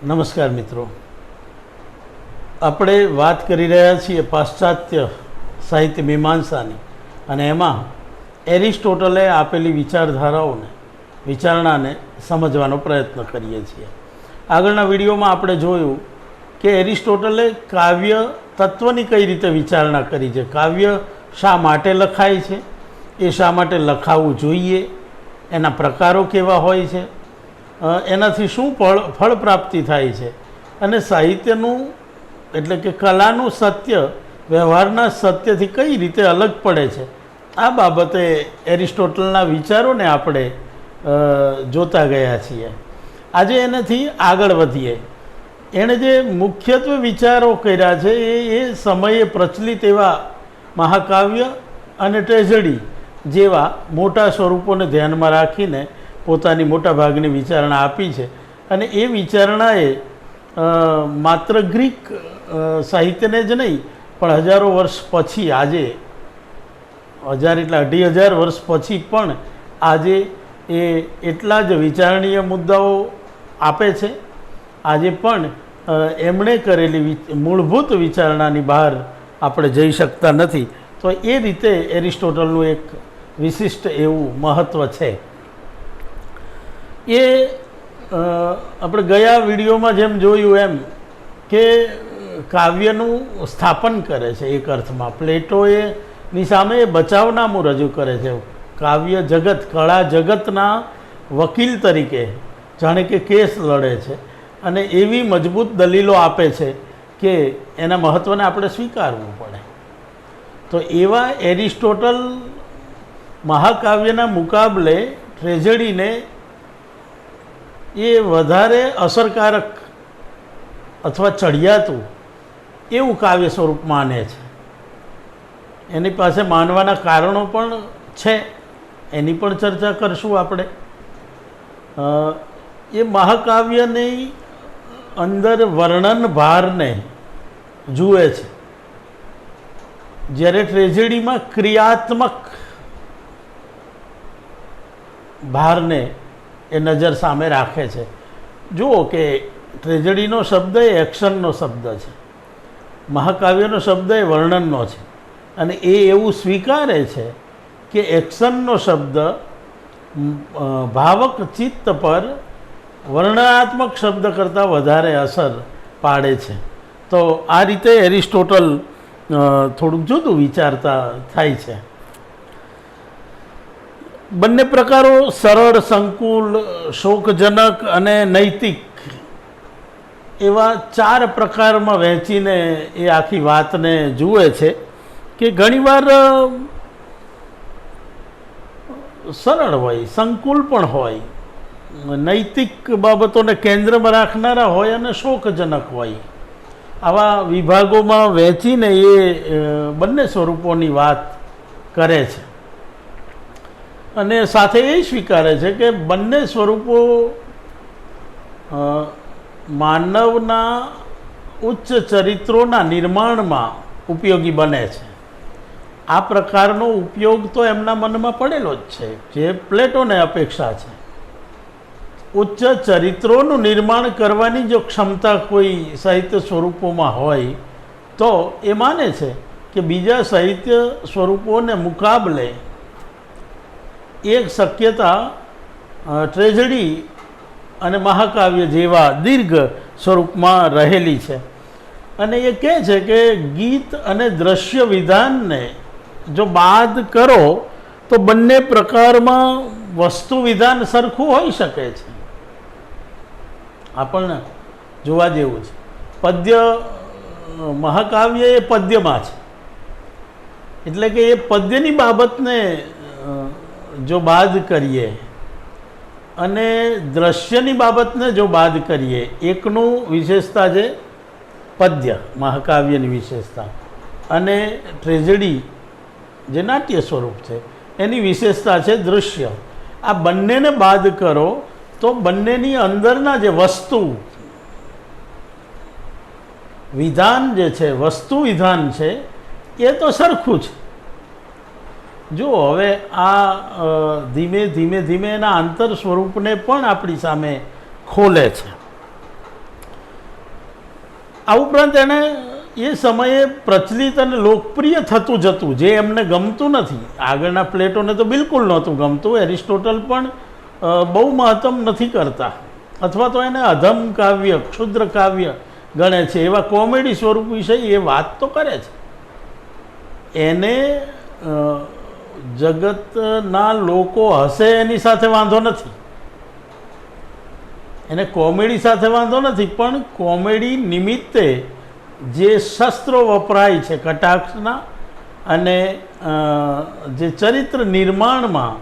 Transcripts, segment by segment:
નમસ્કાર મિત્રો, આપણે વાત કરી રહ્યા છીએ પાશ્ચાત્ય સાહિત્ય મીમાંસાની અને એમાં એરિસ્ટોટલે આપેલી વિચારણાને સમજવાનો પ્રયત્ન કરીએ છીએ. આગળના વિડીયોમાં આપણે જોયું કે એરિસ્ટોટલે કાવ્ય તત્વની કઈ રીતે વિચારણા કરી છે, કાવ્ય શા માટે લખાય છે, એ શા માટે લખાવવું જોઈએ, એના પ્રકારો કેવા હોય છે, એનાથી શું ફળ પ્રાપ્તિ થાય છે અને સાહિત્યનું એટલે કે કલાનું સત્ય વ્યવહારના સત્યથી કઈ રીતે અલગ પડે છે, આ બાબતે એરિસ્ટોટલના વિચારોને આપણે જોતા ગયા છીએ. આજે એનાથી આગળ વધીએ. એણે જે મુખ્યત્વે વિચારો કર્યા છે એ સમયે પ્રચલિત એવા મહાકાવ્ય અને ટ્રેજેડી જેવા મોટા સ્વરૂપોને ધ્યાનમાં રાખીને પોતાની મોટા ભાગની વિચારણા આપી છે. અને એ વિચારણાએ માત્ર ગ્રીક સાહિત્યને જ નહીં પણ હજારો વર્ષ પછી, આજે 1000 એટલે 2,500 વર્ષ પછી પણ આજે એ એટલા જ વિચારણીય મુદ્દાઓ આપે છે. આજે પણ એમણે કરેલી મૂળભૂત વિચારણાની બહાર આપણે જઈ શકતા નથી. તો એ રીતે એરિસ્ટોટલનું એક વિશિષ્ટ એવું મહત્ત્વ છે. એ આપણે ગયા વિડીયોમાં જેમ જોયું એમ કે કાવ્યનું સ્થાપન કરે છે. એક અર્થમાં પ્લેટોની સામે એ બચાવનામું રજૂ કરે છે. કાવ્ય જગત, કળા જગતના વકીલ તરીકે જાણે કે કેસ લડે છે અને એવી મજબૂત દલીલો આપે છે કે એના મહત્ત્વને આપણે સ્વીકારવું પડે. તો એવા એરિસ્ટોટલ મહાકાવ્યના મુકાબલે ટ્રેજેડીને એ વધારે અસરકારક અથવા ચડિયાતું એવું કાવ્ય સ્વરૂપ માને છે. એની પાસે માનવાના કારણો પણ છે, એની પણ ચર્ચા કરશું આપણે. એ મહાકાવ્યની અંદર વર્ણન ભારને જુએ છે, જ્યારે ટ્રેજેડીમાં ક્રિયાત્મક ભારને એ નજર સામે રાખે છે. જુઓ કે ટ્રેજેડીનો શબ્દ એ એક્શનનો શબ્દ છે, મહાકાવ્યનો શબ્દ એ વર્ણનનો છે. અને એ એવું સ્વીકારે છે કે એક્શનનો શબ્દ ભાવક ચિત્ત પર વર્ણનાત્મક શબ્દ કરતાં વધારે અસર પાડે છે. તો આ રીતે એરિસ્ટોટલ થોડુંક જુદું વિચારતા થાય છે. બંને પ્રકારો સરળ, સંકુલ, શોકજનક અને નૈતિક એવા 4 પ્રકારમાં વહેંચીને એ આખી વાતને જુએ છે કે ઘણીવાર સરળ હોય, સંકુલ પણ હોય, નૈતિક બાબતોને કેન્દ્રમાં રાખનારા હોય અને શોકજનક હોય. આવા વિભાગોમાં વહેંચીને એ બંને સ્વરૂપોની વાત કરે છે. અને સાથે એ સ્વીકારે છે કે બંને સ્વરૂપો માનવના ઉચ્ચ ચરિત્રોના નિર્માણમાં ઉપયોગી બને છે. આ પ્રકારનો ઉપયોગ તો એમના મનમાં પડેલો જ છે, જે પ્લેટોને અપેક્ષા છે. ઉચ્ચ ચરિત્રોનું નિર્માણ કરવાની જો ક્ષમતા કોઈ સાહિત્ય સ્વરૂપોમાં હોય તો એ માને છે કે બીજા સાહિત્ય સ્વરૂપોને મુકાબલે એક શક્યતા ટ્રેજેડી અને મહાકાવ્ય જેવા દીર્ઘ સ્વરૂપમાં રહેલી છે. અને એ કહે છે કે ગીત અને દ્રશ્ય વિધાનને જો બાદ કરો તો બંને પ્રકારમાં વસ્તુ વિધાન સરખું હોઈ શકે છે. આપણને જોવા જેવું છે. પદ્ય મહાકાવ્ય એ પદ્યમાં છે, એટલે કે એ પદ્યની બાબતને જો બાદ કરીએ અને દ્રશ્યની બાબતને જો બાદ કરીએ, એકનું વિશેષતા છે પદ્ય, મહાકાવ્યની વિશેષતા, અને ટ્રેજેડી જે નાટ્ય સ્વરૂપ છે એની વિશેષતા છે દૃશ્ય. આ બંનેને બાદ કરો તો બંનેની અંદરના જે વસ્તુ વિધાન જે છે, વસ્તુ વિધાન છે, એ તો સરખું છે. જો હવે આ ધીમે ધીમે એના આંતર સ્વરૂપને પણ આપણી સામે ખોલે છે. આ ઉપરાંત એણે એ સમયે પ્રચલિત અને લોકપ્રિય થતું જતું જે એમને ગમતું નથી. આગળના પ્લેટોને તો બિલકુલ નહોતું ગમતું. એરિસ્ટોટલ પણ બહુ મહત્તમ નથી કરતા, અથવા તો એને અધમ કાવ્ય, ક્ષુદ્ર કાવ્ય ગણે છે. એવા કોમેડી સ્વરૂપ વિશે એ વાત તો કરે છે. એને જગતના લોકો હસે એની સાથે વાંધો નથી, એને કોમેડી સાથે વાંધો નથી, પણ કોમેડી નિમિત્તે જે શસ્ત્રો વપરાય છે કટાક્ષના અને જે ચરિત્ર નિર્માણમાં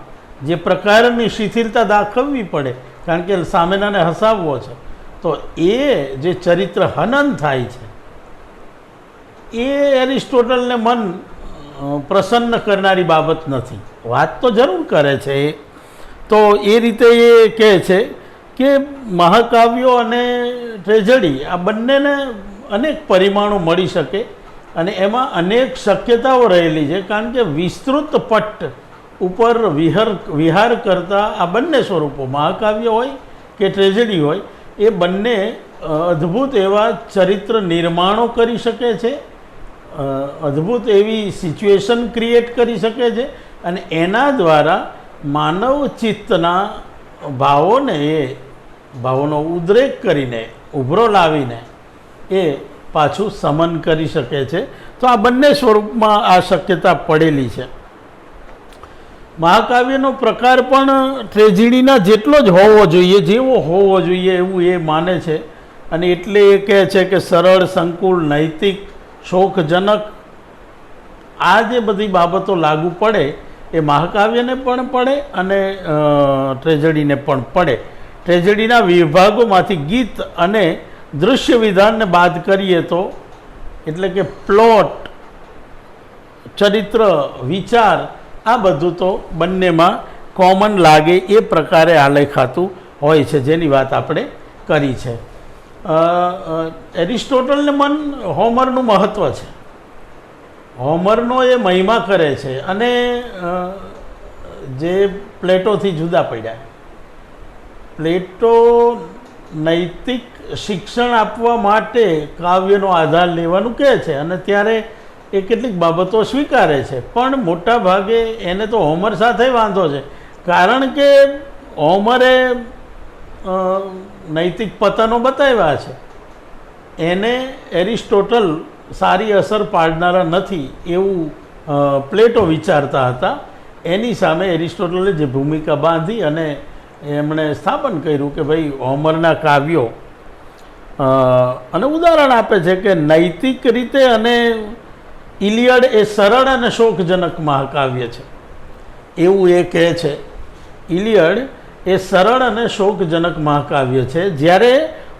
જે પ્રકારની શિથિલતા દાખવવી પડે, કારણ કે સામેનાને હસાવવો છે, તો એ જે ચરિત્ર હનન થાય છે એ એરિસ્ટોટલને મન પ્રસન્ન કરનારી બાબત નથી. વાત તો જરૂર કરે છે એ તો એ રીતે એ કહે છે કે મહાકાવ્યો અને ટ્રેજેડી આ બંનેને અનેક પરિમાણો મળી શકે અને એમાં અનેક શક્યતાઓ રહેલી છે, કારણ કે વિસ્તૃત પટ્ટ ઉપર વિહાર કરતા આ બંને સ્વરૂપો, મહાકાવ્ય હોય કે ટ્રેજેડી હોય, એ બંને અદ્ભુત એવા ચરિત્ર નિર્માણો કરી શકે છે, અદ્ભુત એવી સિચ્યુએશન ક્રિએટ કરી શકે છે અને એના દ્વારા માનવ ચિત્તના ભાવોને, એ ભાવોનો ઉદ્રેક કરીને, ઉભરો લાવીને એ પાછું સમન કરી શકે છે. તો આ બંને સ્વરૂપમાં આ શક્યતા પડેલી છે. મહાકાવ્યનો પ્રકાર પણ ટ્રેજેડીના જેટલો જ હોવો જોઈએ, જેવો હોવો જોઈએ એવું એ માને છે. અને એટલે એ કહે છે કે સરળ, સંકુલ, નૈતિક, શોકજનક આ જે બધી બાબતો લાગુ પડે એ મહાકાવ્યને પણ પડે અને ટ્રેજેડીને પણ પડે. ટ્રેજેડીના વિભાગોમાંથી ગીત અને દૃશ્ય વિધાનને બાદ કરીએ તો, એટલે કે પ્લોટ, ચરિત્ર, વિચાર, આ બધું તો બંનેમાં કોમન લાગે એ પ્રકારે આલેખાતું હોય છે, જેની વાત આપણે કરી છે. એરિસ્ટોટલને મન હોમરનું મહત્ત્વ છે, હોમરનો એ મહિમા કરે છે અને જે પ્લેટોથી જુદા પડ્યા. પ્લેટો નૈતિક શિક્ષણ આપવા માટે કાવ્યનો આધાર લેવાનું કહે છે અને ત્યારે એ કેટલીક બાબતો સ્વીકારે છે, પણ મોટા ભાગે એને તો હોમર સાથે વાંધો છે, કારણ કે હોમરે નૈતિક પતનો બતાવ્યા છે, એને એરિસ્ટોટલ સારી અસર પાડનારા નથી એવું પ્લેટો વિચારતા હતા. એની સામે એરિસ્ટોટલે જે ભૂમિકા બાંધી અને એમણે સ્થાપન કર્યું કે ભાઈ હોમરના કાવ્યો, અને ઉદાહરણ આપે છે કે નૈતિક રીતે અને ઇલિયડ એ સરળ અને શોકજનક મહાકાવ્ય છે એવું એ કહે છે. ઇલિયડ એ સરળ અને શોકજનક મહાકાવ્ય છે, જ્યારે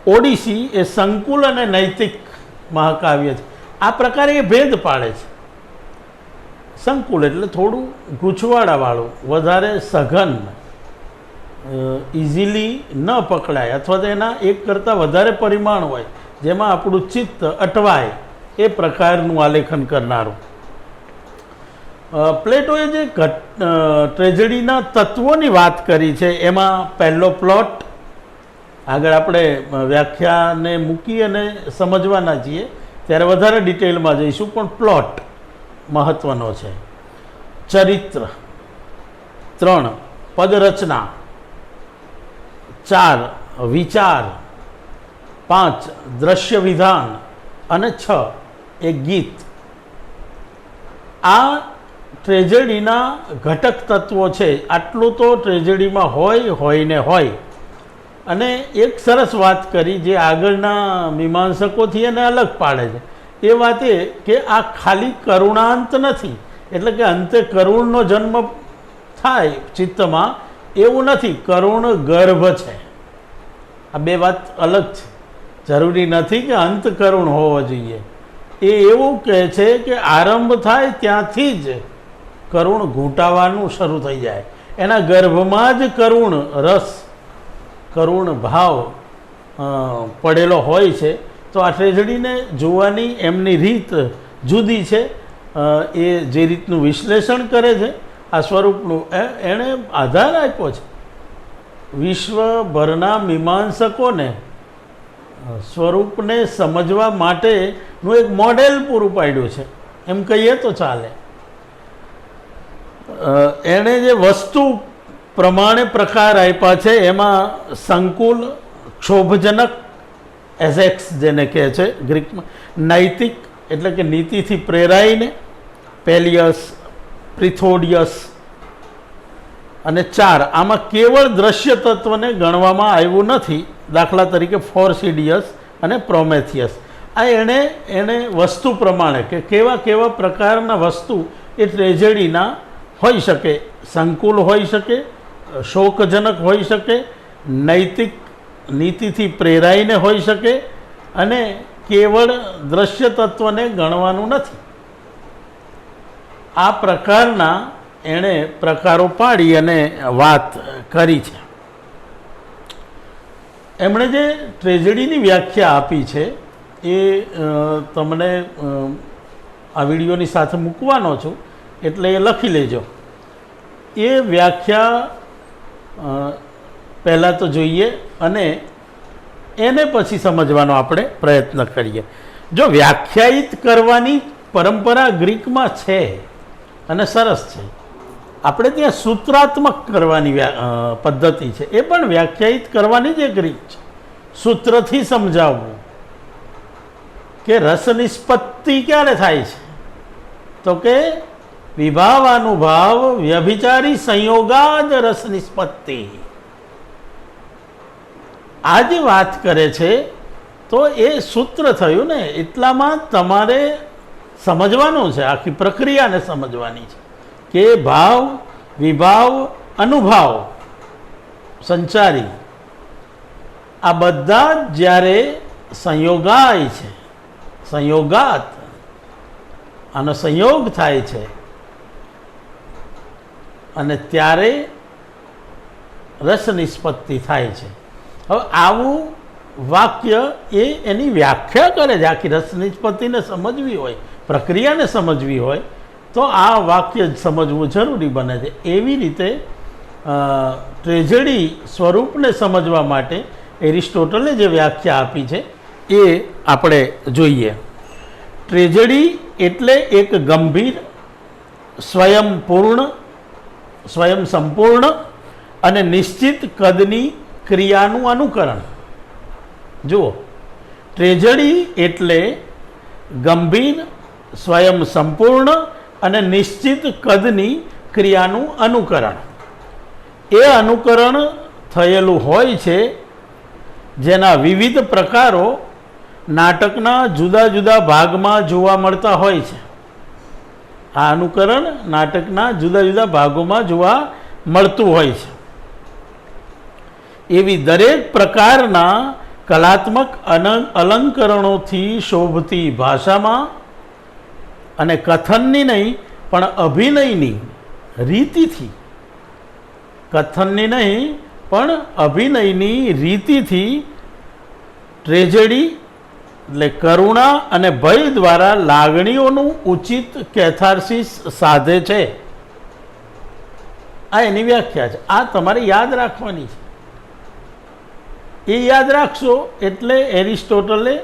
ઓડિસી એ સંકુલ અને નૈતિક મહાકાવ્ય છે. આ પ્રકારે એ ભેદ પાડે છે. સંકુલ એટલે થોડું ગૂંચવાડાવાળું, વધારે સઘન, ઇઝીલી ન પકડાય, અથવા તો એના એક કરતાં વધારે પરિમાણ હોય જેમાં આપણું ચિત્ત અટવાય, એ પ્રકારનું આલેખન કરનારું. પ્લેટોએ જે ટ્રેજેડીના તત્વોની વાત કરી છે એમાં પહેલો પ્લોટ, આગળ આપણે વ્યાખ્યાને મૂકી અને સમજવાના છીએ ત્યારે વધારે ડિટેલમાં જઈશું, પણ પ્લોટ મહત્ત્વનો છે. ચરિત્ર, 3 પદરચના, 4 વિચાર, 5 દ્રશ્ય વિધાન અને 6 એ ગીત. આ ટ્રેજેડીના ઘટક તત્વો છે. આટલું તો ટ્રેજેડીમાં હોય ને હોય. અને એક સરસ વાત કરી જે આગળના મીમાંસકોથી એને અલગ પાડે છે, એ વાત એ કે આ ખાલી કરુણાંત નથી, એટલે કે અંતે કરુણનો જન્મ થાય ચિત્તમાં એવું નથી, કરુણ ગર્ભ છે. આ બે વાત અલગ છે. જરૂરી નથી કે અંત કરુણ હોવો જોઈએ. એ એવું કહે છે કે આરંભ થાય ત્યાંથી જ કરુણ ઘૂંટાવાનું શરૂ થઈ જાય, એના ગર્ભમાં જ કરુણ રસ, કરુણ ભાવ પડેલો હોય છે. તો આ ટ્રેજેડીને જોવાની એમની રીત જુદી છે. એ જે રીતનું વિશ્લેષણ કરે છે આ સ્વરૂપનું, એણે આધાર આપ્યો છે વિશ્વભરના મીમાંસકોને સ્વરૂપને સમજવા માટેનું એક મોડેલ પૂરું પાડ્યું છે એમ કહીએ તો ચાલે. એણે જે વસ્તુ પ્રમાણે પ્રકાર આપ્યા છે એમાં સંકુલ, ક્ષોભજનક, એઝેક્સ જેને કહે છે ગ્રીકમાં, નૈતિક એટલે કે નીતિથી પ્રેરાઈને, પેલિયસ, પ્રિથોડિયસ અને 4 આમાં કેવળ દ્રશ્ય તત્વને ગણવામાં આવ્યું નથી. દાખલા તરીકે ફોર્સિડિયસ અને પ્રોમેથિયસ. આ એણે વસ્તુ પ્રમાણે કે કેવા કેવા પ્રકારના વસ્તુ એ ટ્રેજેડીના હોઈ શકે. સંકુલ હોઈ શકે, શોકજનક હોઈ શકે, નૈતિક નીતિથી પ્રેરાઈને હોઈ શકે અને કેવળ દ્રશ્ય તત્વને ગણવાનું નથી. આ પ્રકારના એણે પ્રકારો પાડી અને વાત કરી છે. એમણે જે ટ્રેજેડીની વ્યાખ્યા આપી છે એ તમને આ વિડીયોની સાથે મૂકવાનો છું એટલે એ લખી લેજો. એ વ્યાખ્યા પહેલાં તો જોઈએ અને એને પછી સમજવાનો આપણે પ્રયત્ન કરીએ. જો વ્યાખ્યાયિત કરવાની પરંપરા ગ્રીકમાં છે અને સરસ છે, આપણે ત્યાં સૂત્રાત્મક કરવાની પદ્ધતિ છે, એ પણ વ્યાખ્યાયિત કરવાની જ એક રીત છે. સૂત્રથી સમજાવવું કે રસ નિષ્પત્તિ ક્યારે થાય છે, તો કે વિભાવાનુભાવ વ્યભિચારી સંયોગાદ રસ નિષ્પત્તિ. આ જે વાત કરે છે તો એ સૂત્ર થયું ને, એટલામાં તમારે સમજવાનું છે, આખી પ્રક્રિયાને સમજવાની છે કે ભાવ, વિભાવ, અનુભાવ, સંચારી આ બધા જ્યારે સંયોગાય છે, સંયોગાત આનો સંયોગ થાય છે અને ત્યારે રસ નિષ્પત્તિ થાય છે. હવે આવું વાક્ય એની વ્યાખ્યા કરે છે. આખી રસ નિષ્પત્તિને સમજવી હોય, પ્રક્રિયાને સમજવી હોય તો આ વાક્ય સમજવું જરૂરી બને છે. એવી રીતે ટ્રેજેડી સ્વરૂપને સમજવા માટે એરિસ્ટોટલે જે વ્યાખ્યા આપી છે એ આપણે જોઈએ. ટ્રેજેડી એટલે એક ગંભીર, સ્વયં સંપૂર્ણ અને નિશ્ચિત કદની ક્રિયાનું અનુકરણ. જુઓ, ટ્રેજેડી એટલે ગંભીર, સ્વયં સંપૂર્ણ અને નિશ્ચિત કદની ક્રિયાનું અનુકરણ. એ અનુકરણ થયેલું હોય છે જેના વિવિધ પ્રકારો નાટકના જુદા જુદા ભાગમાં જોવા મળતા હોય છે. આ અનુકરણ નાટકના જુદા જુદા ભાગોમાં જોવા મળતું હોય છે. એવી દરેક પ્રકારના કલાત્મક અલંકરણોથી શોભતી ભાષામાં અને કથનની નહીં પણ અભિનયની રીતિથી, કથનની નહીં પણ અભિનયની રીતિથી ટ્રેજેડી એટલે કરુણા અને ભય દ્વારા લાગણીઓનું ઉચિત કેથાર્સિસ સાધે છે. આ એની વ્યાખ્યા છે. આ તમારે યાદ રાખવાની છે. એ યાદ રાખશો એટલે એરિસ્ટોટલે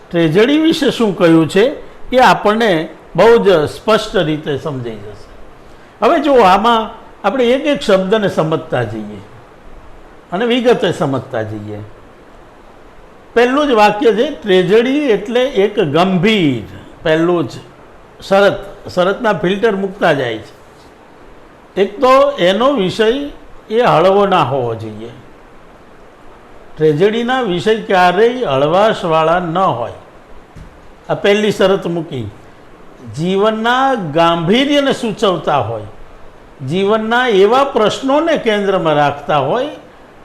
ટ્રેજેડી વિશે શું કહ્યું છે એ આપણને બહુ જ સ્પષ્ટ રીતે સમજાઈ જશે. હવે જો આમાં આપણે એક એક શબ્દને સમજતા જઈએ અને વિગતે સમજતા જઈએ. પહેલું જ વાક્ય છે ટ્રેજેડી એટલે એક ગંભીર. પહેલું જ શરતના ફિલ્ટર મૂકતા જાય છે. એક તો એનો વિષય એ હળવો ના હોવો જોઈએ. ટ્રેજેડીના વિષય ક્યારેય હળવાશવાળા ન હોય. આ પહેલી શરત મૂકી. જીવનના ગાંભીર્યને સૂચવતા હોય, જીવનના એવા પ્રશ્નોને કેન્દ્રમાં રાખતા હોય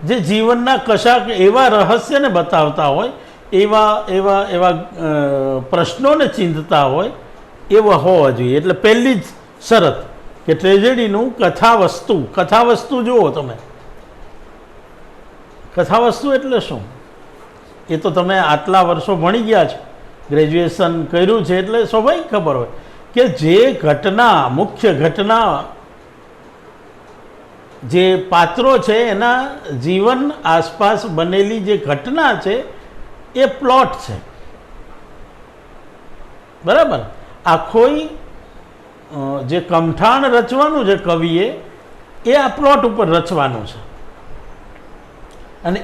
જે જીવનના કશાક એવા રહસ્યને બતાવતા હોય, એવા પ્રશ્નોને ચિંતતા હોય એવા હોવા જોઈએ. એટલે પહેલી જ શરત કે ટ્રેજેડીનું કથાવસ્તુ જુઓ તમે. કથાવસ્તુ એટલે શું એ તો તમે આટલા વર્ષો ભણી ગયા છો, ગ્રેજ્યુએશન કર્યું છે એટલે સ્વાભાવિક ખબર હોય કે જે ઘટના, મુખ્ય ઘટના, જે પાત્રો છે એના જીવન આસપાસ બનેલી જે ઘટના છે એ પ્લોટ છે, બરાબર. આખોય જે કમઠાણ રચવાનું છે કવિએ, એ આ પ્લોટ ઉપર રચવાનું છે. અને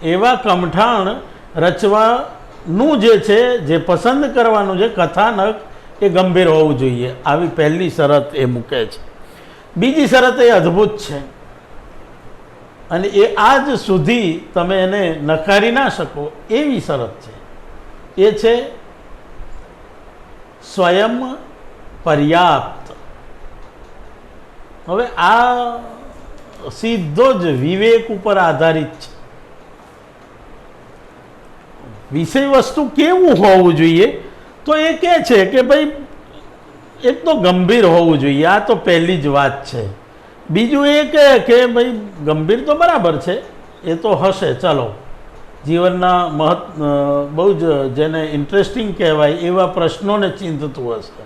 એવા કમઠાણ રચવાનું જે પસંદ કરવાનું છે કથાનક, એ ગંભીર હોવું જોઈએ. આવી પહેલી શરત એ મૂકે છે. બીજી શરત એ અદ્ભુત છે અને એ આજ સુધી તમે એને નકારી ના શકો એવી શરત છે. એ છે સ્વયં પર્યાપ્ત. હવે આ સીધો જ વિવેક ઉપર આધારિત છે. વિષય વસ્તુ કેવું હોવું જોઈએ, તો એ કહે છે કે ભાઈ એક તો ગંભીર હોવું જોઈએ, આ તો પહેલી જ વાત છે. બીજું એ કહે કે ભાઈ ગંભીર તો બરાબર છે, એ તો હશે, ચલો જીવનના બહુ જ જેને ઇન્ટરેસ્ટિંગ કહેવાય એવા પ્રશ્નોને ચિંતતું હશે.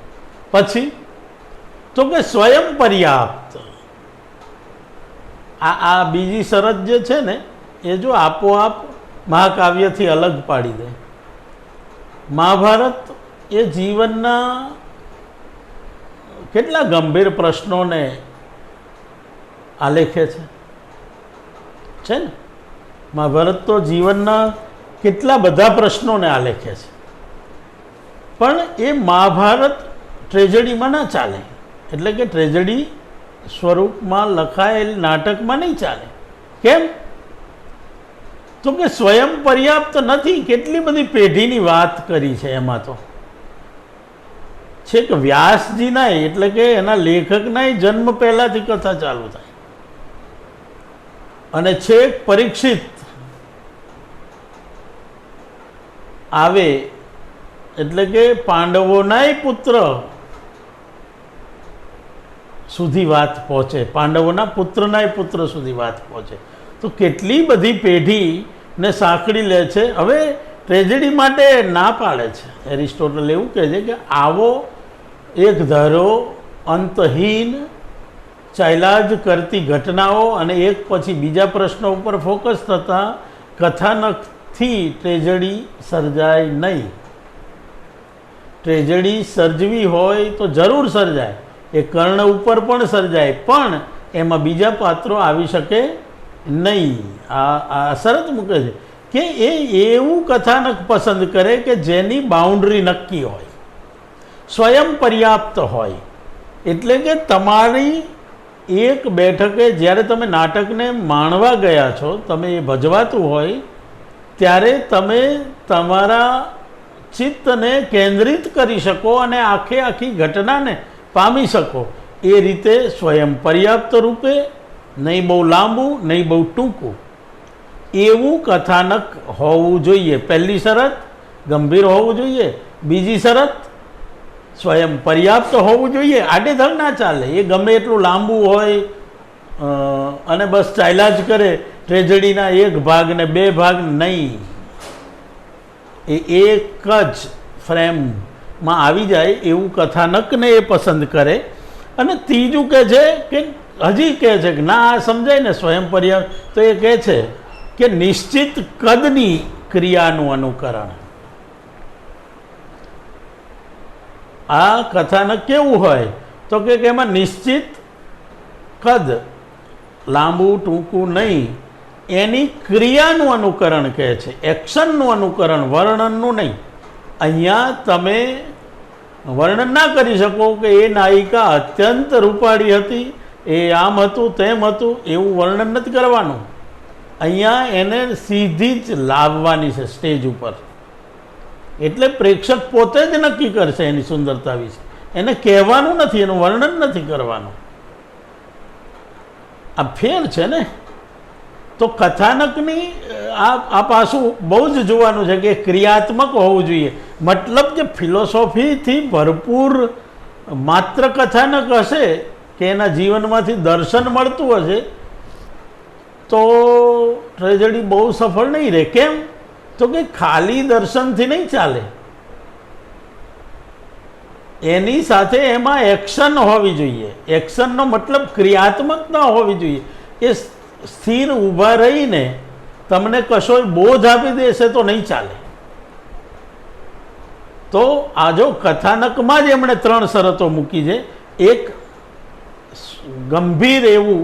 પછી તો કે સ્વયં પર્યાપ્ત. આ બીજી શરત જે છે ને, એ જો આપોઆપ મહાકાવ્યથી અલગ પાડી દે. મહાભારત એ જીવનના કેટલા ગંભીર પ્રશ્નોને આલેખે છે ને. મહાભારત તો જીવનના કેટલા બધા પ્રશ્નોને આલેખે છે. પણ એ મહાભારત ટ્રેજેડીમાં ના ચાલે, એટલે કે ટ્રેજેડી સ્વરૂપમાં લખાયેલ નાટકમાં નહીં ચાલે. કેમ? તો કે સ્વયં પર્યાપ્ત નથી. કેટલી બધી પેઢીની વાત કરી છે એમાં. તો છેક વ્યાસજીના, એટલે કે એના લેખકના જન્મ પહેલાથી કથા ચાલુ થાય અને છેક પરીક્ષિત આવે, એટલે કે પાંડવોના પુત્ર સુધી વાત પહોંચે, પાંડવોના પુત્રના પુત્ર સુધી વાત પહોંચે. તો કેટલી બધી પેઢીને સાંકળી લે છે. હવે ટ્રેજેડી માટે ના પાડે છે. એરિસ્ટોટલ એવું કહે છે કે આવો એક ધારો અંતહીન ચાલ્યા જ કરતી ઘટનાઓ અને એક પછી બીજા પ્રશ્નો ઉપર ફોકસ થતાં કથાનકથી ટ્રેજેડી સર્જાય નહીં. ટ્રેજેડી સર્જવી હોય તો જરૂર સર્જાય, એ કર્ણ ઉપર પણ સર્જાય, પણ એમાં બીજા પાત્રો આવી શકે નહીં. આ શરત મૂકે છે કે એ એવું કથાનક પસંદ કરે કે જેની બાઉન્ડ્રી નક્કી હોય, સ્વયં પર્યાપ્ત હોય. એટલે કે તમારી એક બેઠકે જ્યારે તમે નાટકને માણવા ગયા છો, તમે એ ભજવાતું હોય ત્યારે તમે તમારા ચિત્તને કેન્દ્રિત કરી શકો અને આખી ઘટનાને પામી શકો. એ રીતે સ્વયં પર્યાપ્ત રૂપે, નહીં બહુ લાંબુ નહીં બહુ ટૂંકું, એવું કથાનક હોવું જોઈએ. પહેલી શરત ગંભીર હોવું જોઈએ. બીજી શરત સ્વયં પર્યાપ્ત હોવું જોઈએ. આડેધડ ના ચાલે. એ ગમે એટલું લાંબુ હોય અને બસ ચાલ્યા જ કરે, ટ્રેજેડીના એક ભાગ ને બે ભાગ નહીં, એ એક જ ફ્રેમમાં આવી જાય એવું કથાનકને એ પસંદ કરે. અને ત્રીજું કહે છે કે હજી કહે છે કે ના, આ સમજાય ને સ્વયં પર્યાપ્ત, તો એ કહે છે કે નિશ્ચિત કદની ક્રિયાનું અનુકરણ. આ કથાનક કેવું હોય તો કે એમાં નિશ્ચિત કદ, લાંબુ ટૂંકું નહીં, એની ક્રિયાનું અનુકરણ કહે છે, એક્શનનું અનુકરણ, વર્ણનનું નહીં. અહીંયા તમે વર્ણન ના કરી શકો કે એ નાયિકા અત્યંત રૂપાળી હતી, એ આમ હતું તેમ હતું, એવું વર્ણન નથી કરવાનું. અહીંયા એને સીધી જ લાવવાની છે સ્ટેજ ઉપર. એટલે પ્રેક્ષક પોતે જ નક્કી કરશે એની સુંદરતા વિશે. એને કહેવાનું નથી, એનું વર્ણન નથી કરવાનું. આ ફેર છે ને. તો કથાનકની આ પાસું બહુ જ જોવાનું છે કે ક્રિયાત્મક હોવું જોઈએ. મતલબ કે ફિલોસોફીથી ભરપૂર માત્ર કથાનક હશે કે એના જીવનમાંથી દર્શન મળતું હશે તો ટ્રેજેડી બહુ સફળ નહીં રહે. કેમ? તો કે ખાલી દર્શનથી નહીં ચાલે, એની સાથે એમાં એક્શન હોવી જોઈએ. એક્શનનો મતલબ ક્રિયાત્મકતા હોવી જોઈએ. એ સ્થિર ઊભા રહીને તમને કશોય બોધ આપી દેશે તો નહીં ચાલે. તો આ જો કથાનકમાં જ એમણે 3 શરતો મૂકી છે. એક, ગંભીર એવું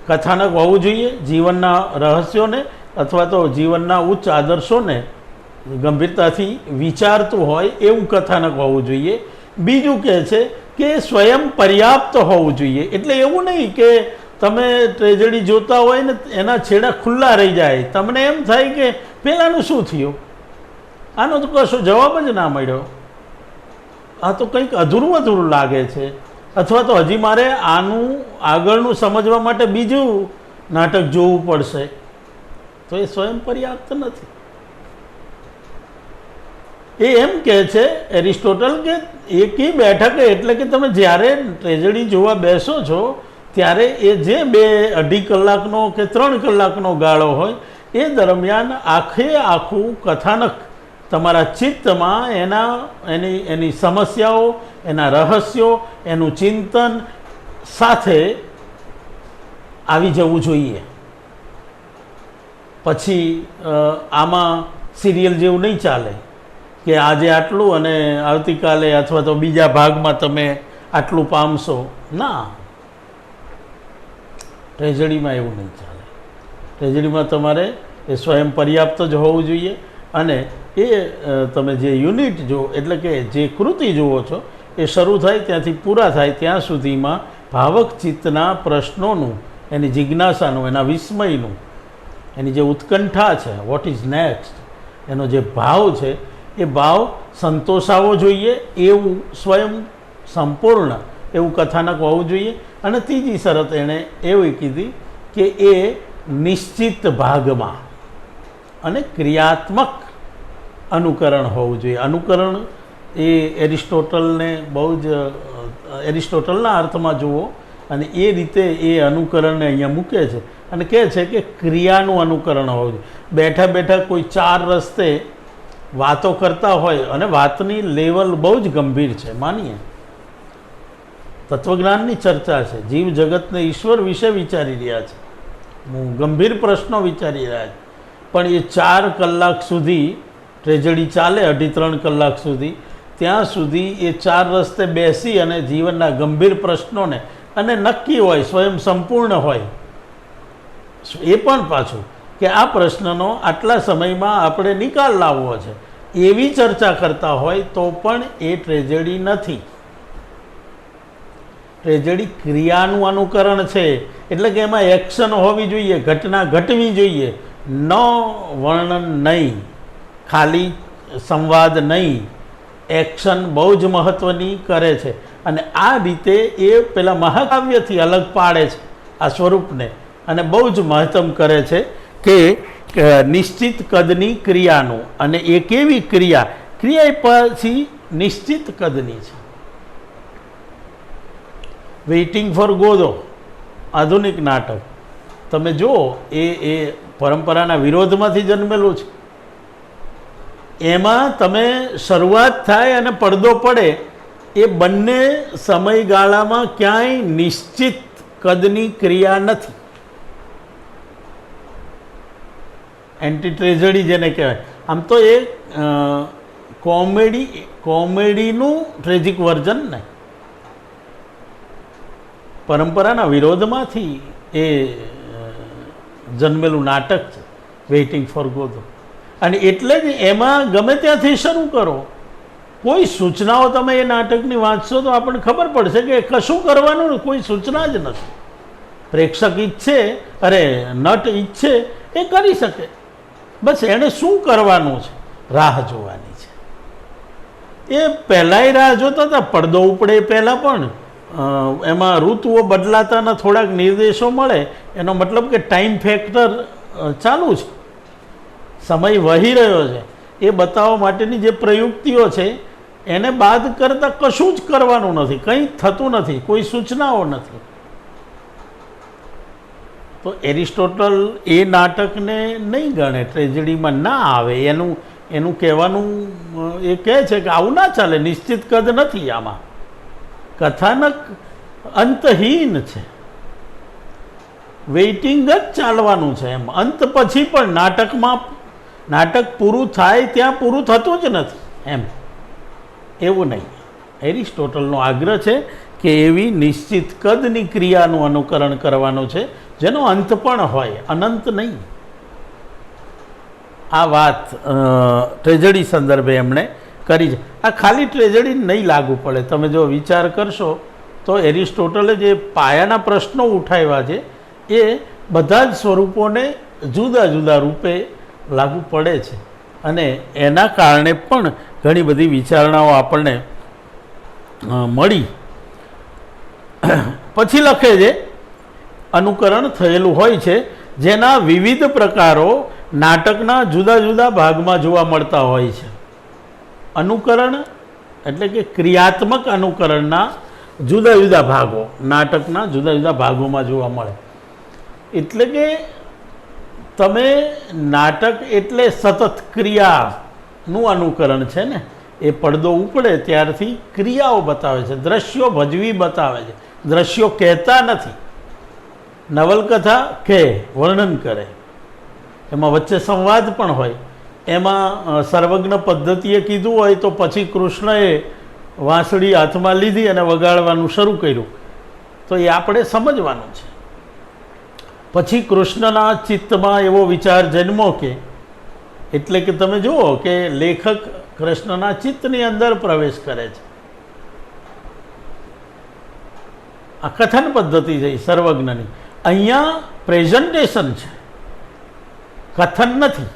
કથાનક હોવું જોઈએ, જીવનના રહસ્યોને અથવા તો જીવનના ઉચ્ચ આદર્શોને ગંભીરતાથી વિચારતું હોય એવું કથાનક હોવું જોઈએ. બીજું કહે છે કે સ્વયં પર્યાપ્ત હોવું જોઈએ. એટલે એવું નહીં કે તમે ટ્રેજેડી જોતા હોય ને એના છેડા ખુલ્લા રહી જાય, તમને એમ થાય કે પેલાનું શું થયું, આનો તો કશો જવાબ જ ના મળ્યો, આ તો કંઈક અધૂરું અધૂરું લાગે છે, અથવા તો હજી મારે આનું આગળનું સમજવા માટે બીજું નાટક જોવું પડશે. તો એ સ્વયં પર્યાપ્ત નથી. એ એમ કહે છે એરિસ્ટોટલ કે એકી બેઠકે, એટલે કે તમે જ્યારે ટ્રેજેડી જોવા બેસો છો ત્યારે એ જે 2-2.5 કલાકનો કે 3 કલાકનો ગાળો હોય એ દરમિયાન આખું કથાનક તમારા ચિત્તમાં એની સમસ્યાઓ, એના રહસ્યો, એનું ચિંતન સાથે આવી જવું જોઈએ. પછી આમાં સિરિયલ જેવું નહીં ચાલે કે આજે આટલું અને આવતીકાલે અથવા તો બીજા ભાગમાં તમે આટલું પામશો. ના, ટ્રેજેડીમાં એવું નહીં ચાલે. ટ્રેજેડીમાં તમારે એ સ્વયં પર્યાપ્ત જ હોવું જોઈએ. અને એ તમે જે યુનિટ જુઓ, એટલે કે જે કૃતિ જુઓ છો એ શરૂ થાય ત્યાંથી પૂરા થાય ત્યાં સુધીમાં ભાવક ચિત્તના પ્રશ્નોનું, એની જિજ્ઞાસાનું, એના વિસ્મયનું, એની જે ઉત્કંઠા છે, વોટ ઇઝ નેક્સ્ટ, એનો જે ભાવ છે એ ભાવ સંતોષાવો જોઈએ. એવું સ્વયં સંપૂર્ણ એવું કથાનક હોવું જોઈએ. અને ત્રીજી શરત એણે એવી કીધી કે એ નિશ્ચિત ભાગમાં અને ક્રિયાત્મક અનુકરણ હોવું જોઈએ. અનુકરણ એ એરિસ્ટોટલને બહુ જ એરિસ્ટોટલના અર્થમાં જુઓ અને એ રીતે એ અનુકરણને અહીંયા મૂકે છે અને કહે છે કે ક્રિયાનું અનુકરણ હોવું જોઈએ. બેઠા બેઠા કોઈ 4 રસ્તે વાતો કરતા હોય અને વાતની લેવલ બહુ જ ગંભીર છે, માનીએ તત્વજ્ઞાનની ચર્ચા છે, જીવ જગતને ઈશ્વર વિશે વિચારી રહ્યા છે, ગંભીર પ્રશ્નો વિચારી રહ્યા છે, પણ એ 4 કલાક સુધી ટ્રેજેડી ચાલે, 2.5-3 કલાક સુધી, ત્યાં સુધી એ 4 રસ્તે બેસી અને જીવનના ગંભીર પ્રશ્નોને, અને નક્કી હોય, સ્વયં સંપૂર્ણ હોય એ પણ પાછું કે આ પ્રશ્નનો આટલા સમયમાં આપણે નિકાલ લાવવો છે, એવી ચર્ચા કરતા હોય તો પણ એ ટ્રેજેડી નથી. ટ્રેજેડી ક્રિયાનું અનુકરણ છે. એટલે કે એમાં એક્શન હોવી જોઈએ, ઘટના ઘટવી જોઈએ, ન વર્ણન નહીં, ખાલી સંવાદ નહીં, એક્શન બહુ જ મહત્ત્વની કરે છે. અને આ રીતે એ પેલા મહાકાવ્યથી અલગ પાડે છે આ સ્વરૂપને અને બહુ જ મહત્તમ કરે છે કે નિશ્ચિત કદની ક્રિયાનું. અને એ કેવી ક્રિયા? ક્રિયા પછી નિશ્ચિત કદની છે. વેઇટિંગ ફોર ગોદો આધુનિક નાટક તમે જુઓ, એ પરંપરાના વિરોધમાંથી જન્મેલું છે. એમાં તમે શરૂઆત થાય અને પડદો પડે એ બંને સમયગાળામાં ક્યાંય નિશ્ચિત કદની ક્રિયા નથી. એન્ટી ટ્રેજેડી જેને કહેવાય. આમ તો એ કોમેડીનું ટ્રેજિક વર્ઝન ને પરંપરાના વિરોધમાંથી એ જન્મેલું નાટક છે વેઇટિંગ ફોર ગોદો. અને એટલે જ એમાં ગમે ત્યાંથી શરૂ કરો, કોઈ સૂચનાઓ તમે એ નાટકની વાંચશો તો આપણને ખબર પડશે કે કશું કરવાનું કોઈ સૂચના જ નથી. પ્રેક્ષક ઈચ્છે, નટ ઈચ્છે એ કરી શકે, બસ એણે શું કરવાનું છે, રાહ જોવાની છે. એ પહેલાંય રાહ જોતા હતા, પડદો ઉપડે પહેલાં પણ એમાં ઋતુઓ બદલાતાના થોડાક નિર્દેશો મળે, એનો મતલબ કે ટાઈમ ફેક્ટર ચાલુ છે, સમય વહી રહ્યો છે, એ બતાવવા માટેની જે પ્રયુક્તિઓ છે એને બાદ કરતાં કશું જ કરવાનું નથી, કંઈ થતું નથી, કોઈ સૂચનાઓ નથી. તો એરિસ્ટોટલ એ નાટકને નહીં ગણે, ટ્રેજેડીમાં ના આવે. એનું કહેવાનું એ કહે છે કે આવું ના ચાલે, નિશ્ચિત કદ નથી આમાં, કથાનક અંતહીન છે. વેઇટિંગ જ ચાલવાનું છે એમ. અંત પછી પણ નાટક પૂરું થાય ત્યાં પૂરું થતું જ નથી એમ, એવું નહીં. એરિસ્ટોટલનો આગ્રહ છે કે એવી નિશ્ચિત કદની ક્રિયાનું અનુકરણ કરવાનું છે જેનો અંત પણ હોય, અનંત નહીં. આ વાત ટ્રેજડી સંદર્ભે એમણે કરી છે. આ ખાલી ટ્રેજડી નહીં લાગુ પડે. તમે જો વિચાર કરશો તો એરિસ્ટોટલે જે પાયાના પ્રશ્નો ઉઠાવ્યા છે એ બધા જ સ્વરૂપોને જુદા જુદા રૂપે લાગુ પડે છે અને એના કારણે પણ ઘણી બધી વિચારણાઓ આપણને મળી. પછી લખે છે અનુકરણ થયેલું હોય છે જેના વિવિધ પ્રકારો નાટકના જુદા જુદા ભાગમાં જોવા મળતા હોય છે. અનુકરણ એટલે કે ક્રિયાત્મક અનુકરણના જુદા જુદા ભાગો નાટકના જુદા જુદા ભાગોમાં જોવા મળે. એટલે કે તમે નાટક એટલે સતત ક્રિયાનું અનુકરણ છે ને. એ પડદો ઉપડે ત્યારથી ક્રિયાઓ બતાવે છે, દ્રશ્યો ભજવી બતાવે છે, દ્રશ્યો કહેતા નથી. નવલકથા કહે, વર્ણન કરે, એમાં વચ્ચે સંવાદ પણ હોય. એમાં સર્વજ્ઞ પદ્ધતિએ કીધું હોય તો પછી કૃષ્ણએ વાંસળી હાથમાં લીધી અને વગાડવાનું શરૂ કર્યું તો એ આપણે સમજવાનું છે. પછી કૃષ્ણના ચિત્તમાં એવો વિચાર જન્મો કે, એટલે કે તમે જુઓ કે લેખક કૃષ્ણના ચિત્તની અંદર પ્રવેશ કરે છે. આ કથન પદ્ધતિ છે સર્વજ્ઞની. અહીંયા પ્રેઝન્ટેશન છે, કથન નથી.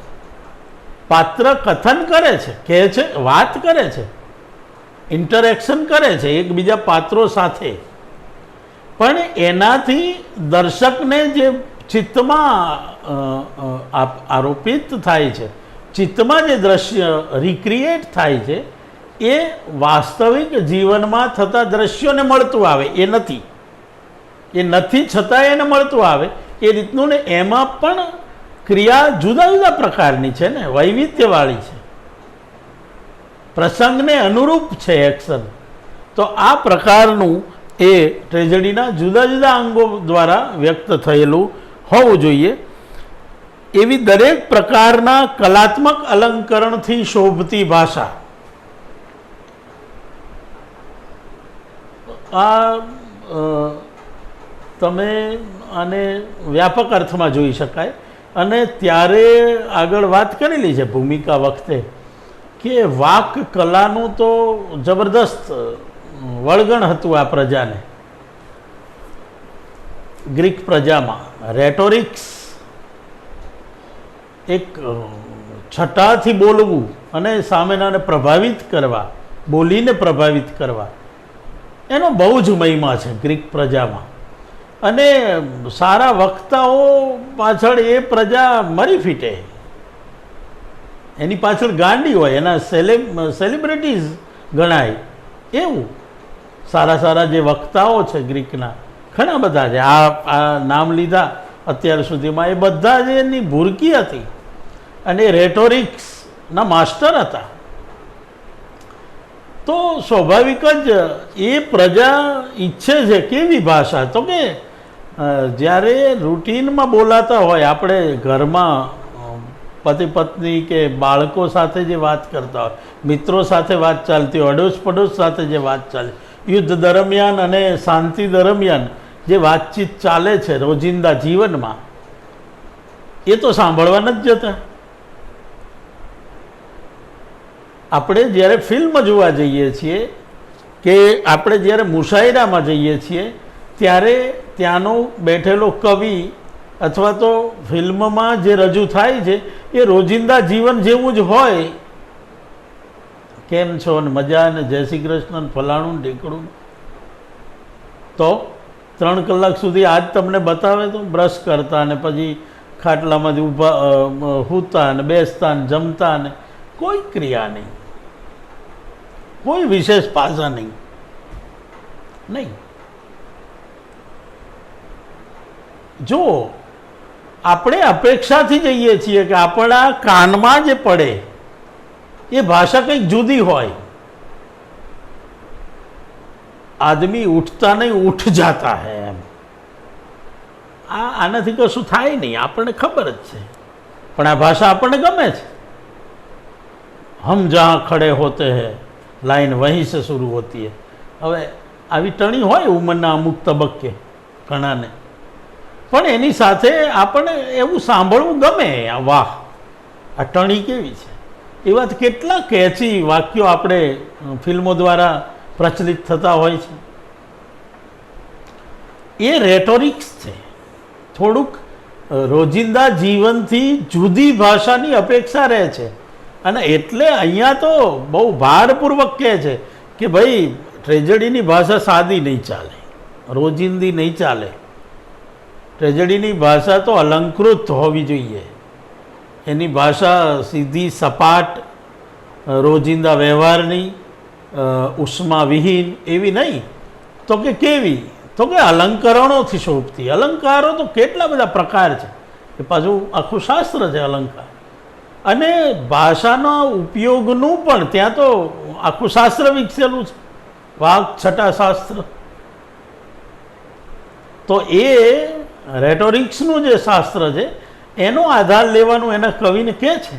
પાત્ર કથન કરે છે, કહે છે, વાત કરે છે, ઇન્ટરેક્શન કરે છે એકબીજા પાત્રો સાથે, પણ એનાથી દર્શકને જે ચિત્તમાં આરોપિત થાય છે, ચિત્તમાં જે દ્રશ્ય રિક્રિએટ થાય છે એ વાસ્તવિક જીવનમાં થતા દ્રશ્યોને મળતું આવે એ નથી. એ નથી છતાં એને મળતું આવે એ રીતનું ને. એમાં પણ ક્રિયા જુદા જુદા પ્રકારની છે ને, વૈવિધ્યવાળી છે, પ્રસંગને અનુરૂપ છે એક્શન. તો આ પ્રકારનું એ ટ્રેજડીના જુદા જુદા અંગો દ્વારા વ્યક્ત થયેલું હોવું જોઈએ. એવી દરેક પ્રકારના કલાત્મક અલંકરણથી શોભતી ભાષા. આ તમે આને વ્યાપક અર્થમાં જોઈ શકાય. અને ત્યારે આગળ વાત કરેલી છે ભૂમિકા વખતે કે વાક કલાનું તો જબરદસ્ત વળગણ હતું આ પ્રજાને. ગ્રીક પ્રજામાં રેટોરિક્સ, એક છટાથી બોલવું અને સામેનાને પ્રભાવિત કરવા, બોલીને પ્રભાવિત કરવા, એનો બહુ જ મહિમા છે ગ્રીક પ્રજામાં. અને સારા વક્તાઓ પાછળ એ પ્રજા મરી ફીટે, એની પાછળ ગાંડી હોય, એના સેલિબ્રિટીઝ ગણાય એવું. સારા સારા જે વક્તાઓ છે ગ્રીકના ઘણા બધા છે. આ નામ લીધા અત્યાર સુધીમાં, એ બધા જ એની ભૂરકી હતી અને રેટોરિક્સના માસ્ટર હતા. તો સ્વાભાવિક જ એ પ્રજા ઈચ્છે છે કેવી ભાષા, તો કે જ્યારે રૂટીનમાં બોલાતા હોય, આપણે ઘરમાં પતિ પત્ની કે બાળકો સાથે જે વાત કરતા હોય, મિત્રો સાથે વાત ચાલતી હોય, અડોશ પડોશ સાથે જે વાત ચાલે, યુદ્ધ દરમિયાન અને શાંતિ દરમિયાન જે વાતચીત ચાલે છે રોજિંદા જીવનમાં, એ તો સાંભળવા નથી જતા. આપણે જ્યારે ફિલ્મ જોવા જઈએ છીએ કે આપણે જ્યારે મુશાયરામાં જઈએ છીએ ત્યારે ત્યાંનો બેઠેલો કવિ અથવા તો ફિલ્મમાં જે રજૂ થાય છે એ રોજિંદા જીવન જેવું જ હોય. કેમ છો ને મજા ને જય શ્રી કૃષ્ણ ફલાણું ઢીકણું. તો 3 કલાક સુધી આજ તમને બતાવે તો બ્રશ કરતા ને પછી ખાટલામાંથી ઊભા સૂતા ને બેસતા ને જમતા ને કોઈ ક્રિયા નહીં, કોઈ વિશેષ પાસા નહીં. જો આપણે અપેક્ષાથી જઈએ છીએ કે આપણા કાનમાં જે પડે એ ભાષા કંઈક જુદી હોય. આદમી ઉઠતા નહીં ઉઠ જાતા હૈ એમ. આનાથી કશું થાય નહીં, આપણને ખબર જ છે, પણ આ ભાષા આપણને ગમે છે. હમ જहाँ ખડે હોતે હૈ લાઈન વહીં સે શરૂ હોતી હૈ. હવે આવી ટણી હોય ઉંમરના અમુક તબક્કે ઘણાને, પણ એની સાથે આપણને એવું સાંભળવું ગમે. વાહ, આ ટણી કેવી છે. એવા કેટલા કેચી વાક્યો આપણે ફિલ્મો દ્વારા પ્રચલિત થતા હોય છે. એ રેટોરિક્સ છે. થોડુંક રોજિંદા જીવનથી જુદી ભાષાની અપેક્ષા રહે છે, અને એટલે અહીંયા તો બહુ ભારપૂર્વક કહે છે કે ભાઈ ટ્રેજડીની ભાષા સાદી નહીં ચાલે, રોજિંદી નહીં ચાલે. ટ્રેજડીની ભાષા તો અલંકૃત હોવી જોઈએ. એની ભાષા સીધી સપાટ રોજિંદા વ્યવહારની ઉષ્માવિહીન એવી નહીં. તો કે કેવી? તો કે અલંકરણોથી શોભતી. અલંકારો તો કેટલા બધા પ્રકાર છે, એ પાછું આખું શાસ્ત્ર છે અલંકાર. અને ભાષાના ઉપયોગનું પણ ત્યાં તો આખું શાસ્ત્ર વિકસેલું છે, વાક છટા શાસ્ત્ર. તો એ રેટોરિક્સનું જે શાસ્ત્ર છે એનો આધાર લેવાનું એના કવિને કહે છે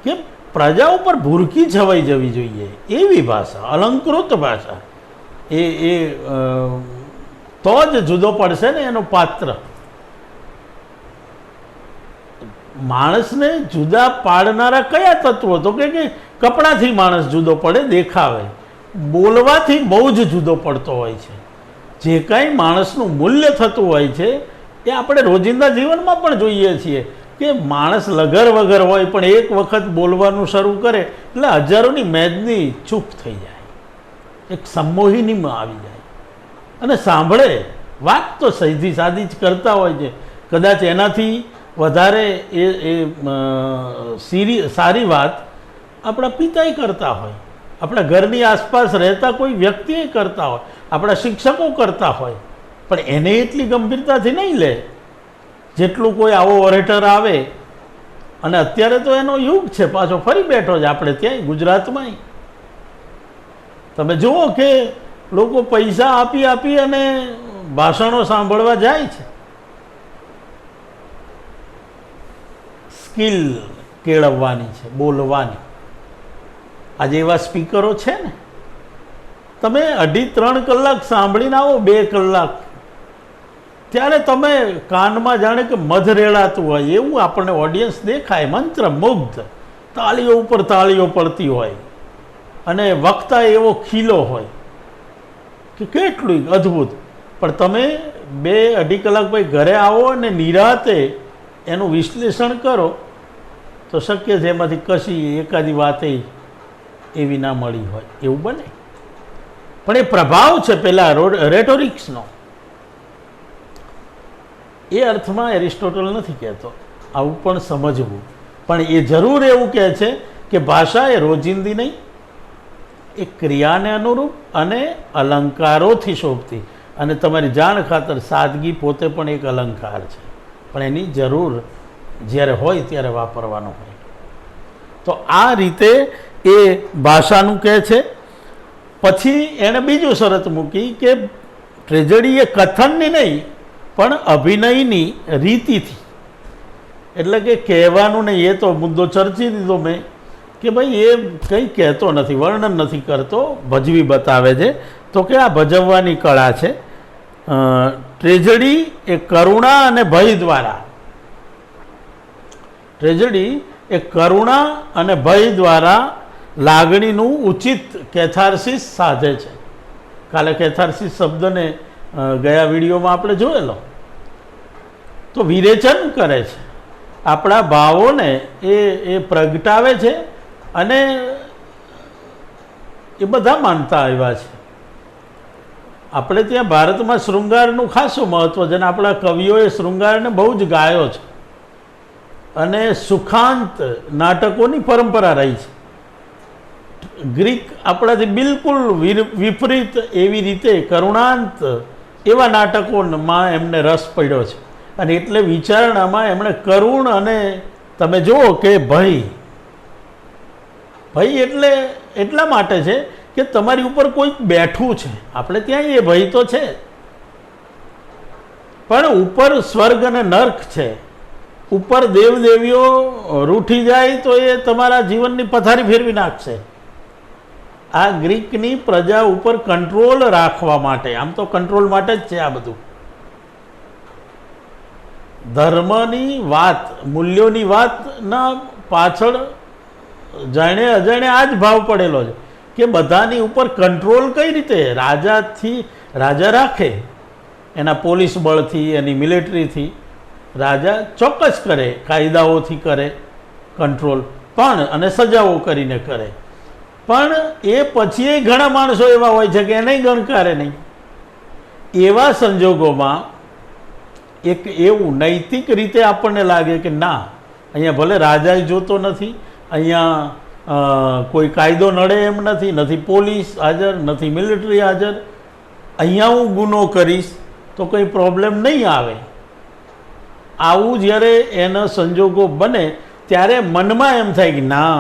કે પ્રજા ઉપર ભૂરકી છવાઈ જવી જોઈએ એવી ભાષા, અલંકૃત ભાષા. એ તો જ જુદો પડશે ને એનો પાત્ર. માણસને જુદા પાડનારા કયા તત્વો? તો કે કપડાથી માણસ જુદો પડે, દેખાવે. બોલવાથી બહુ જ જુદો પડતો હોય છે. જે કાંઈ માણસનું મૂલ્ય થતું હોય છે એ આપણે રોજિંદા જીવનમાં પણ જોઈએ છીએ કે માણસ લગર વગર હોય પણ એક વખત બોલવાનું શરૂ કરે એટલે હજારોની મેદની ચૂપ થઈ જાય, એક સંમોહિનીમાં આવી જાય અને સાંભળે. વાત તો સીધી સાદી જ કરતા હોય છે. કદાચ એનાથી વધારે સારી વાત આપણા પિતાએ કરતા હોય, આપણા ઘરની આસપાસ રહેતા કોઈ વ્યક્તિએ કરતા હોય, આપણા શિક્ષકો કરતા હોય, પણ એને એટલી ગંભીરતાથી નહીં લે જેટલું કોઈ આવો ઓરેટર આવે. અને અત્યારે તો એનો યુગ છે, પાછો ફરી બેઠો છે આપણે ત્યાંય ગુજરાતમાંય. તમે જુઓ કે લોકો પૈસા આપી આપી અને ભાષણો સાંભળવા જાય છે. સ્કિલ કેળવવાની છે, બોલવાની. આજે એવા સ્પીકરો છે ને, તમે 2.5-3 કલાક સાંભળીને આવો, 2 કલાક, ત્યારે તમે કાનમાં જાણે કે મધ રેડાતું હોય એવું આપણને ઓડિયન્સ દેખાય, મંત્રમુગ્ધ. તાળીઓ ઉપર તાળીઓ પડતી હોય અને વક્તા એવો ખીલો હોય કે કેટલું અદ્ભુત. પણ તમે 2-2.5 કલાક પછી ઘરે આવો અને નિરાતે એનું વિશ્લેષણ કરો તો શક્ય છે એમાંથી કશી એકાદી વાતે એવી ના મળી હોય, એવું બને. પણ એ પ્રભાવ છે પેલા રેટોરિક્સનો. એ અર્થમાં એરિસ્ટોટલ નથી કહેતો, આવું પણ સમજવું. પણ એ જરૂર એવું કહે છે કે ભાષા એ રોજિંદી નહીં, એ ક્રિયાને અનુરૂપ અને અલંકારોથી શોભતી. અને તમારી જાણ ખાતર સાદગી પોતે પણ એક અલંકાર છે, પણ એની જરૂર જ્યારે હોય ત્યારે વાપરવાનો હોય. તો આ રીતે એ ભાષાનું કહે છે. પછી એણે બીજું શરત મૂકી કે ટ્રેજડી એ કથનની નહીં પણ અભિનયની રીતિથી. એટલે કે કહેવાનું નહીં, એ તો મુદ્દો ચર્ચી દીધો મેં કે ભાઈ એ કંઈ કહેતો નથી, વર્ણન નથી કરતો, ભજવી બતાવે છે. તો કે આ ભજવવાની કળા છે. ટ્રેજડી એ કરુણા અને ભય દ્વારા, ટ્રેજડી એ કરુણા અને ભય દ્વારા લાગણીનું ઉચિત કેથાર્સિસ સાધે છે. કાલે કેથાર્સિસ શબ્દને ગયા વિડીયોમાં આપણે જોયેલો. તો વિરેચન કરે છે, આપણા ભાવોને એ પ્રગટાવે છે. અને એ બધા માનતા આવ્યા છે. આપણે ત્યાં ભારતમાં શૃંગારનું ખાસું મહત્ત્વ છે અને આપણા કવિઓએ શૃંગારને બહુ જ ગાયો છે. અને સુખાંત નાટકોની પરંપરા રહી છે. ગ્રીક આપણાથી બિલકુલ વિપરીત એવી રીતે કરુણાંત એવા નાટકોમાં એમને રસ પડ્યો છે. અને એટલે વિચારણામાં એમણે કરુણ અને તમે જુઓ કે ભય એટલે એટલા માટે છે કે તમારી ઉપર કોઈક બેઠું છે. આપણે ત્યાં એ ભય તો છે, પણ ઉપર સ્વર્ગ અને નર્ક છે. ઉપર દેવદેવીઓ રૂઠી જાય તો એ તમારા જીવનની પથારી ફેરવી નાખશે. આ ગ્રીકની પ્રજા ઉપર કંટ્રોલ રાખવા માટે, આમ તો કંટ્રોલ માટે જ છે આ બધું. ધર્મની વાત, મૂલ્યોની વાતના પાછળ જાણે અજાણે આ જ ભાવ પડેલો છે કે બધાની ઉપર કંટ્રોલ કઈ રીતે રાજા રાખે, એના પોલીસ બળથી, એની મિલિટરીથી રાજા ચોક્કસ કરે, કાયદાઓથી કરે કંટ્રોલ, પણ અને સજાઓ કરીને કરે. પણ એ પછી ઘણા માણસો એવા હોય છે કે એને ગણકારે નહીં. એવા સંજોગોમાં એક એવું નૈતિક રીતે આપણને લાગે કે ના, અહીંયા ભલે રાજા જોતો નથી, અહીંયા કોઈ કાયદો નડે એમ નથી, નથી પોલીસ હાજર, નથી મિલિટરી હાજર, અહીંયા હું ગુનો કરીશ તો કંઈ પ્રોબ્લેમ નહીં આવે. આવું જ્યારે એના સંજોગો બને ત્યારે મનમાં એમ થાય કે ના,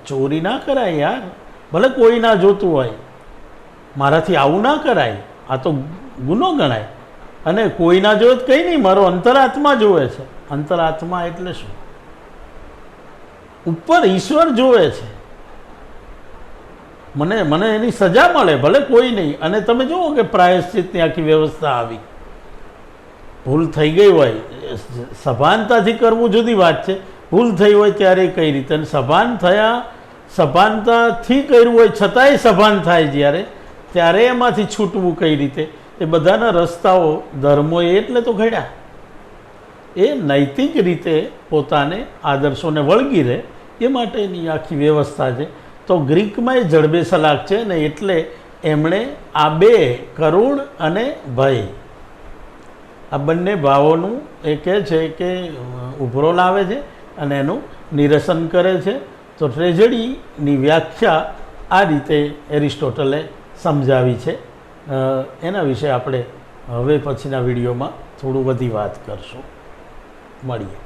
ચોરી ના કરાય યાર, ભલે કોઈ ના જોતું હોય, મારાથી આવું ના કરાય, આ તો ગુનો ગણાય. અને કોઈ ના જોવે તો કંઈ નહીં, મારો અંતરાત્મા જોવે છે. અંતરાત્મા એટલે શું? ઉપર ઈશ્વર જોવે છે, મને એની સજા મળે, ભલે કોઈ નહીં. અને તમે જુઓ કે પ્રાયશ્ચિતની આખી વ્યવસ્થા આવી. ભૂલ થઈ ગઈ હોય, સભાનતાથી કરવું જુદી વાત છે, ભૂલ થઈ હોય ત્યારે કઈ રીતે, અને સભાનતાથી કર્યું હોય છતાંય સભાન થાય જ્યારે, ત્યારે એમાંથી છૂટવું કઈ રીતે, એ બધાના રસ્તાઓ ધર્મોએ એટલે તો ઘડ્યા. એ નૈતિક રીતે પોતાને આદર્શોને વળગી રહે એ માટેની આખી વ્યવસ્થા છે. તો ગ્રીકમાં એ જડબે સલાક છે ને, એટલે એમણે આ બે, કરુણ અને ભય, આ બંને ભાવોનું એ કહે છે કે ઉભરો લાવે છે અને એનું નિરસન કરે છે. તો ટ્રેજડીની વ્યાખ્યા આ રીતે એરિસ્ટોટલે સમજાવી છે. એના વિશે આપણે હવે પછીના વિડીયોમાં થોડું બધી વાત કરશું. મળીએ.